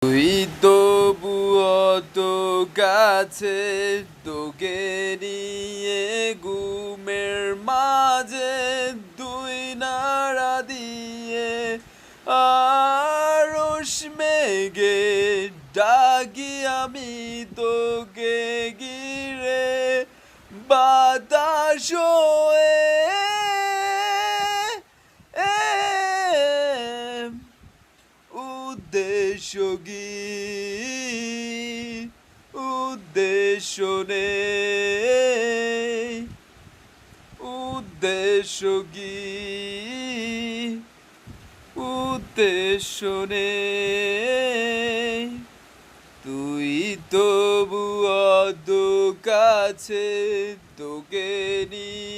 তুই তবুও তো কাছে, তোকে নিয়ে ঘুমের মাঝে দুই নাড়া দিয়ে আরশ মেঘে ডাকি আমি তোকে ঘিরে বাতাস হয়ে উদ্দেশ্য কি, উদ্দেশ্য নেই, উদ্দেশ্য কি, উদ্দেশ্য নেই। তুই তবু অত কাছে, তোকে নিয়ে